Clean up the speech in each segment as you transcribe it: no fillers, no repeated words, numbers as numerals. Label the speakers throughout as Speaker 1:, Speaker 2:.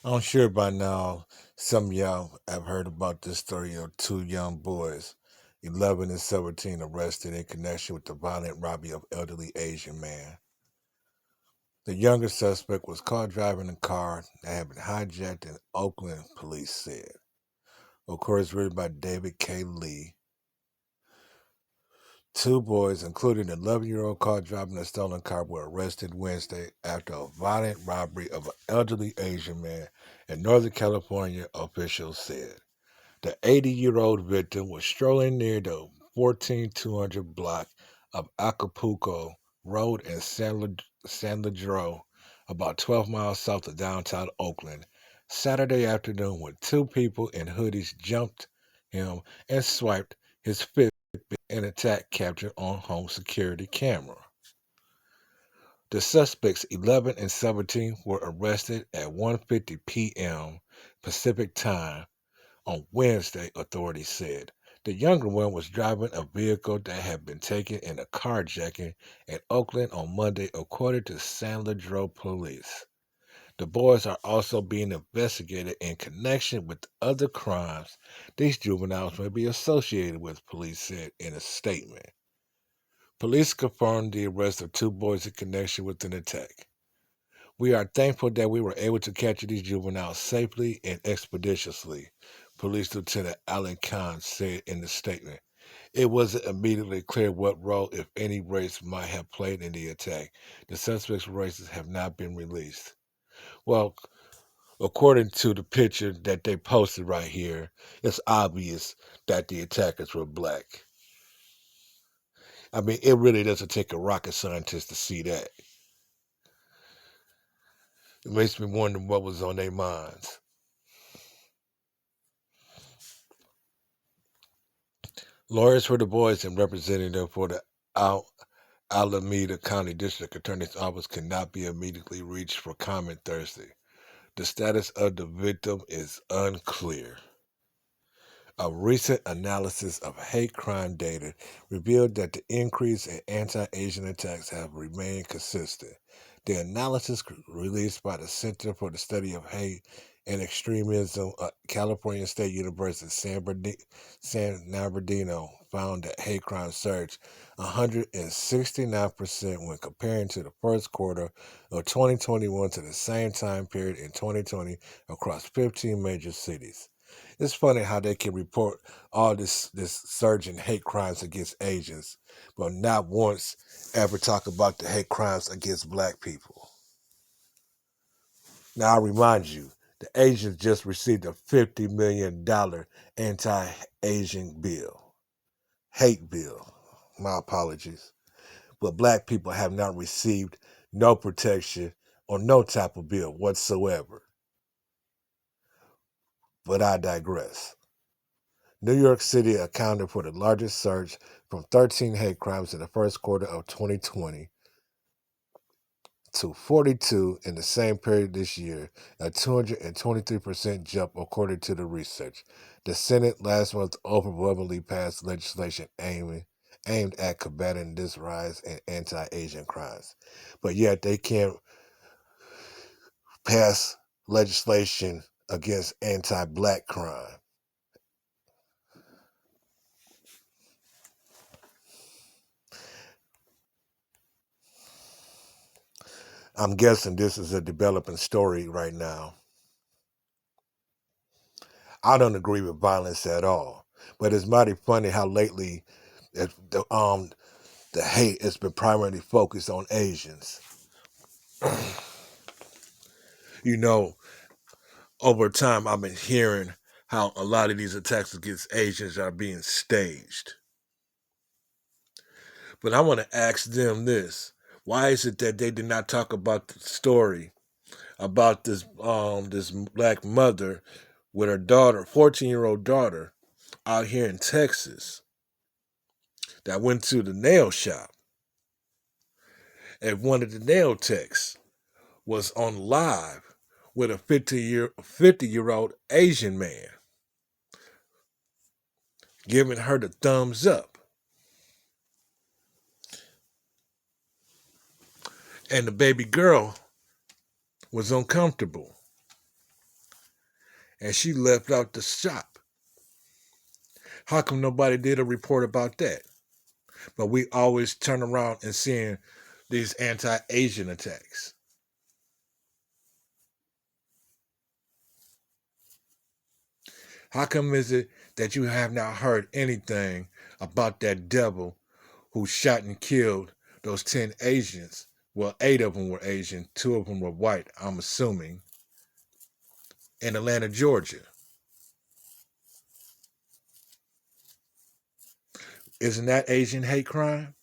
Speaker 1: I'm sure by now some of y'all have heard about this story of two young boys, 11 and 17, arrested in connection with the violent robbery of elderly Asian man. The younger suspect was caught driving a car that had been hijacked in Oakland, police said. Of course, written by David K. Lee. Two boys, including an 11-year-old caught driving a stolen car, were arrested Wednesday after a violent robbery of an elderly Asian man in Northern California, officials said. The 80-year-old victim was strolling near the 14200 block of Acapulco Road in San Ledro, about 12 miles south of downtown Oakland, Saturday afternoon when two people in hoodies jumped him and swiped his Fitbit, an attack captured on home security camera. The suspects, 11 and 17, were arrested at 1:50 p.m. Pacific Time on Wednesday, authorities said. The younger one was driving a vehicle that had been taken in a carjacking in Oakland on Monday, according to San Ledro police. The boys are also being investigated in connection with other crimes these juveniles may be associated with, police said in a statement. Police confirmed the arrest of two boys in connection with an attack. We are thankful that we were able to capture these juveniles safely and expeditiously, Police Lieutenant Alan Khan said in the statement. It wasn't immediately clear what role, if any, race might have played in the attack. The suspect's races have not been released. Well, according to the picture that they posted right here, it's obvious that the attackers were black. I mean, it really doesn't take a rocket scientist to see that. It makes me wonder what was on their minds. Lawyers for the boys and representative for the Al- Alameda County District Attorney's Office cannot be immediately reached for comment Thursday. The status of the victim is unclear. A recent analysis of hate crime data revealed that the increase in anti-Asian attacks have remained consistent. The analysis released by the Center for the Study of Hate and Extremism at California State University San Bernardino found that hate crime surged 169% when comparing to the first quarter of 2021 to the same time period in 2020 across 15 major cities. It's funny how they can report all this surge in hate crimes against Asians, but not once ever talk about the hate crimes against black people. Now I remind you, the Asians just received a $50 million anti-Asian bill, hate bill. My apologies, but black people have not received no protection or no type of bill whatsoever. But I digress. New York City accounted for the largest surge from 13 hate crimes in the first quarter of 2020 to 42 in the same period this year, a 223% jump according to the research. The Senate last month overwhelmingly passed legislation aimed at combating this rise in anti-Asian crimes. But yet they can't pass legislation against anti-black crime. I'm guessing this is a developing story right now. I don't agree with violence at all, but it's mighty funny how lately the hate has been primarily focused on Asians. You know, over time I've been hearing how a lot of these attacks against Asians are being staged. But I want to ask them this: why is it that they did not talk about the story about this black mother with her daughter, 14-year-old daughter, out here in Texas that went to the nail shop, and one of the nail techs was on live with a 50-year-old Asian man giving her the thumbs up. And the baby girl was uncomfortable. and she left out the shop. How come nobody did a report about that? But we always turn around and seeing these anti-Asian attacks. How come is it that you have not heard anything about that devil who shot and killed those 10 Asians? Well, 8 of them were Asian, 2 of them were white, I'm assuming, in Atlanta, Georgia. Isn't that Asian hate crime?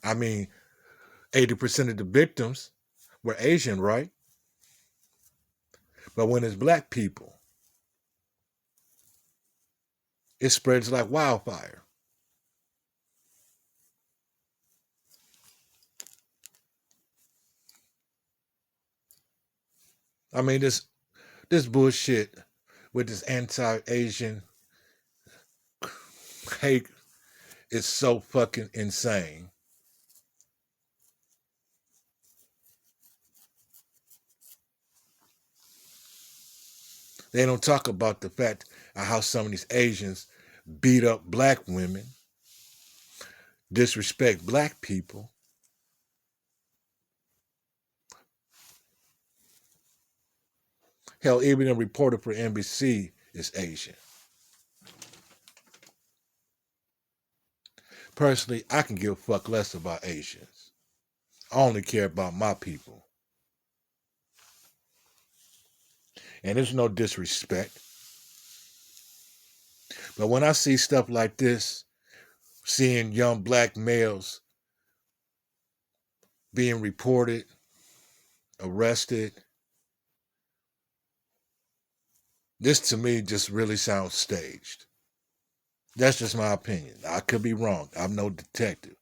Speaker 1: I mean, 80% of the victims were Asian, right? But when it's black people, it spreads like wildfire. I mean, this bullshit with this anti-Asian hate is so fucking insane. They don't talk about the fact of how some of these Asians beat up black women, disrespect black people. Hell, even a reporter for NBC is Asian. Personally, I can give a fuck less about Asians. I only care about my people. And there's no disrespect. But when I see stuff like this, seeing young black males being reported, arrested, this to me just really sounds staged. That's just my opinion. I could be wrong. I'm no detective.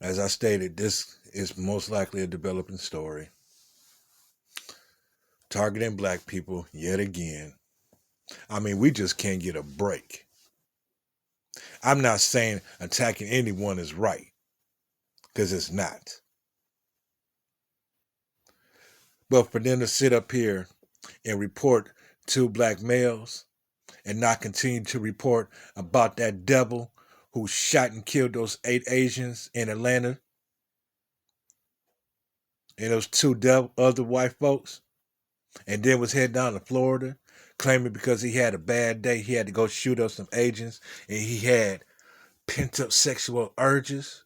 Speaker 1: As I stated, this is most likely a developing story. Targeting black people yet again. I mean, we just can't get a break. I'm not saying attacking anyone is right, because it's not. But for them to sit up here and report 2 black males and not continue to report about that devil who shot and killed those 8 Asians in Atlanta and those 2 other white folks, and then was heading down to Florida, claiming because he had a bad day, he had to go shoot up some agents, and he had pent-up sexual urges.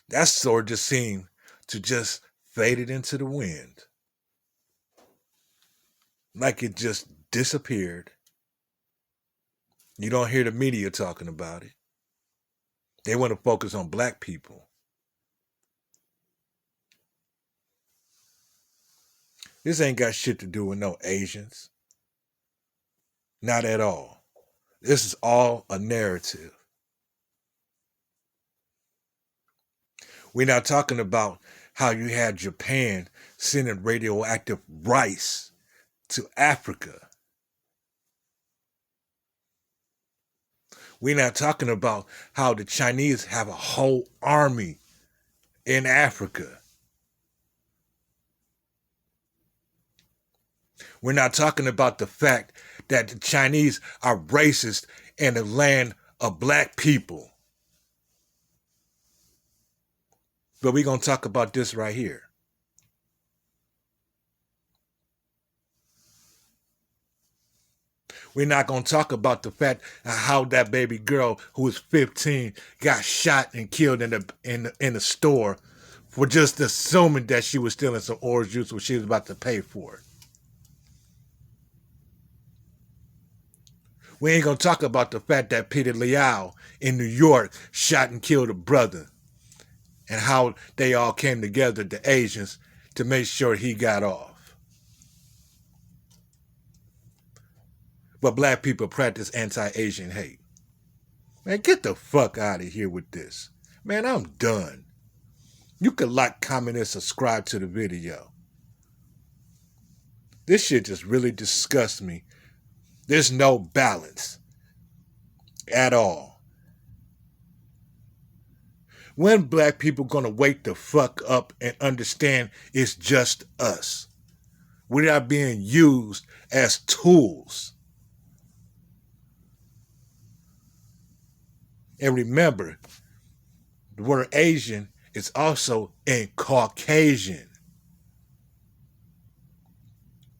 Speaker 1: That sort of just seemed to just faded into the wind. Like it just disappeared. You don't hear the media talking about it. They want to focus on black people. This ain't got shit to do with no Asians. Not at all. This is all a narrative. We're not talking about how you had Japan sending radioactive rice to Africa. We're not talking about how the Chinese have a whole army in Africa. We're not talking about the fact that the Chinese are racist in the land of black people. But we're going to talk about this right here. We're not going to talk about the fact how that baby girl who was 15 got shot and killed in the store for just assuming that she was stealing some orange juice when she was about to pay for it. We ain't going to talk about the fact that Peter Liao in New York shot and killed a brother and how they all came together, the Asians, to make sure he got off. But black people practice anti-Asian hate. Man, get the fuck out of here with this. Man, I'm done. You can like, comment, and subscribe to the video. This shit just really disgusts me There's no balance at all. When black people gonna wake the fuck up and understand it's just us? We're not being used as tools. And remember, the word Asian is also in Caucasian.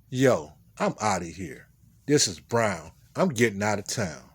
Speaker 1: Yo, I'm out of here. This is Brown. I'm getting out of town.